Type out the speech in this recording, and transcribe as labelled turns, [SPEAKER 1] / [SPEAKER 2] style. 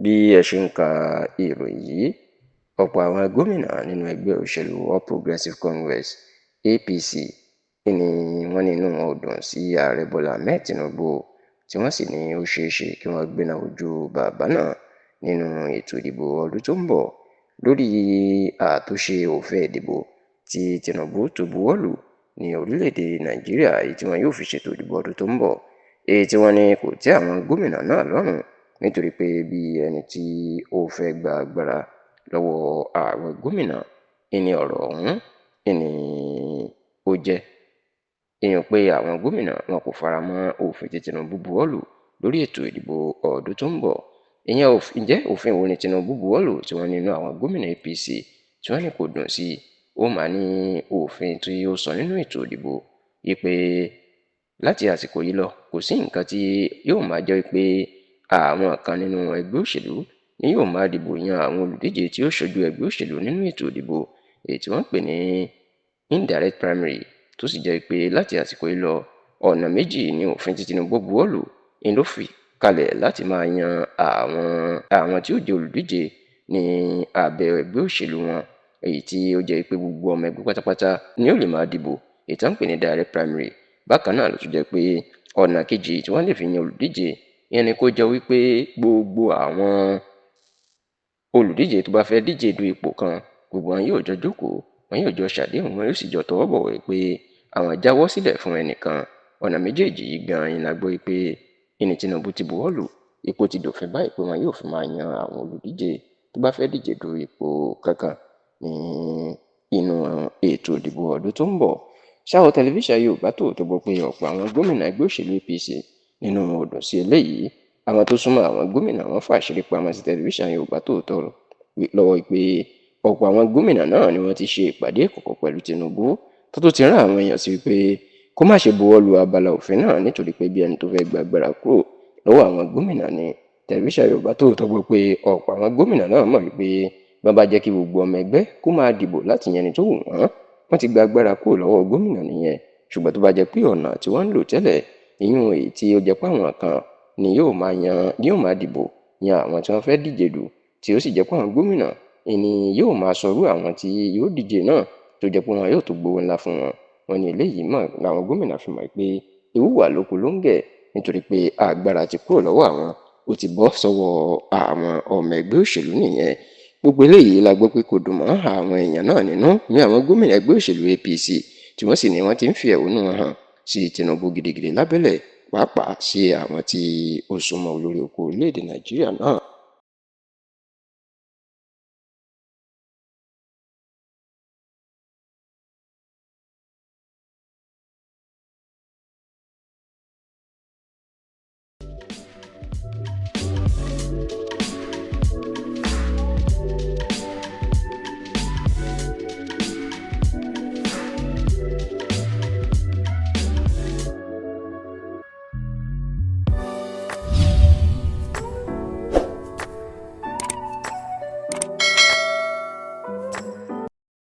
[SPEAKER 1] bí ẹ ṣe ń ka ìròyìn yìí, ọ̀pọ̀ àwọn gómìnà nínú ẹgbẹ́ òṣèlú All Progressives Congress (APC) ni wọ́n ní inú wọn ò dùn sí ààrẹ Bọ́lá Ahmed Tinubu, tí wọ́n sì ní ó ṣeé ṣe kí wọ́n gbéná wojú bàbá náà nínú ètò ìdìbò ọdún tó ń bọ̀ lórí àtúnṣe òfin ìdìbò tí Tinubu tó buwọ́ lù ní orílẹ̀-èdè Nàìjíríà, èyí tí wọn yóò fi ṣètò ìdìbò ọdún tó ń bọ̀, èyí tí wọ́n ní kò tẹ́ àwọn gómìnà náà lọ́rùn nítorí pé bí ẹni tí ó fẹ́ gba agbára lọ́wọ́ àwọn gómìnà ìní ọ̀rọ̀ ọ̀hún ìní ó jẹ́ èèyàn pé àwọn gómìnà wọn kò fara mọ́ òfin tí Tinubu buwọ́ lù lórí ètò ìdìbò ọdún tó ń bọ̀. Ǹjẹ́ òfin wo ni Tinubu buwọ́ lù tí wọ́n nínú àwọn gómìnà APC tí wọ́n ní kò dùn sí? Ó máa ní òfin tí ó sọ nínú ètò ìdìbò yìí pé láti àsìkò yìí lọ kò sí nǹkan tí yóò máa jẹ́ pé àwọn kan nínú ẹgbẹ́ òṣèlú ni yóò máa dìbò yan àwọn olùdíje tí ó ṣojú ẹgbẹ́ òṣèlú nínú ètò ìdìbò èyí tí wọ́n pè ní indirect primary, tó sì jẹ́ pé láti àsìkò yìí lọ ọ̀nà méjì ni òfin tí Tinubu buwọ́ lù ni ló fi kalẹ̀ láti máa yan àwọn tí ó jẹ́ olùdíje ní abẹ́ ẹgbẹ́ òṣèlú wọn, èyí tí ó jẹ́ pé gbogbo ọmọ ẹgbẹ́ pátápátá ni ó lè máa dìbò, èyí tí wọ́n pè ní direct primary. Bákan náà ló tún jẹ́ pé ọ̀nà kejì tí wọ́n lè fi yan olùdíje ìyẹn ni kó jẹ́ wípé gbogbo àwọn olùdíje tó bá fẹ́ díje du ipò kan, gbogbo wọn yóò jọ jókòó, wọn yóò jọ ṣàdéhùn, wọn yóò sì jọ tọwọ́ bọ̀wé pé àwọn jáwọ́ sílẹ̀ fún ẹnìkan. Ọ̀nà méjèèjì yìí gan-an la gbọ́ pé ìní Tinubu ti buwọ́ lù, ipò ti dòfin báyìí pé wọn yóò fi máa yan àwọn olùdíje tó bá fẹ́ díje du ipò kankan ní inú ètò ìdìbò ọdún tó ń bọ̀. Ṣáò tẹlifíṣàn Yorùbá Tòótọ́ gbọ́ pé ọ̀pọ̀ àwọn gómìnà ẹgbẹ́ òṣèlú APC nínú wọn ò dùn sí eléyìí. Àwọn tó súnmọ́ àwọn gómìnà wọn fàṣírí pamọ́ sí tẹlifíṣàn Yorùbá Tòótọ́ lọ́wọ́ pé ọ̀pọ̀ àwọn gómìnà náà ni wọ́n ti ṣe ìpàdé ìkọ̀kọ̀ pẹ̀lú Tinubu tó ti rán àwọn èèyàn sí pé kó má ṣe buwọ́ lu abala òfin náà nítorí pé bí ẹni tó fẹ́ gba agbára kúrò lọ́wọ́ àwọn gómìnà ni. Tẹlifíṣàn Yorùbá Tòótọ́ gbọ́ pé ọ̀pọ̀ àwọn gómìnà náà mọ̀ wípé bọ́n bá jẹ́ kí gbogbo ọmọ ẹgbẹ́ kó máa dìbò láti yan ẹni tó wù wọ́n ti gba agbára kúrò lọ́wọ́ gómìnà nìyẹn. Ṣùgbọ́n tó bá jẹ́ pé ọ̀nà tí wọ́n ń lò tẹ́lẹ̀, ìyún èyí tí ó jẹ́ pé àwọn kan ni yóò máa dìbò yan àwọn tí wọ́n fẹ́ díje dù, tí ó sì jẹ́ pé àwọn gómìnà ni yóò máa sọrú àwọn tí yóò díje náà, tó jẹ́ pé wọn yóò tó gbowó ńlá fún wọn. Wọ́n ní eléyìí mọ̀ làwọn gómìnà fi mọ̀ pé ewu wà lóko lóńgẹ̀ nítorí pé agbára ti kúrò lọ́wọ́ àwọn, ó ti bọ́ sọ́wọ́ àwọn ọmọ ẹgbẹ́ òṣèlú nìyẹn. Gbogbo eléyìí la gbọ́ pé kò dùn mọ́ àwọn èèyàn náà nínú ní àwọn gómìnà ẹgbẹ́ òṣèlú APC, tí wọ́n sì ní wọ́n ti ń fi ẹ̀hónú wọn hàn sí Tinubu gidigidi lábẹ́lẹ̀, pàápàá sí àwọn tí ó súnmọ́ olórí oko orílẹ̀-èdè Nàìjíríà náà.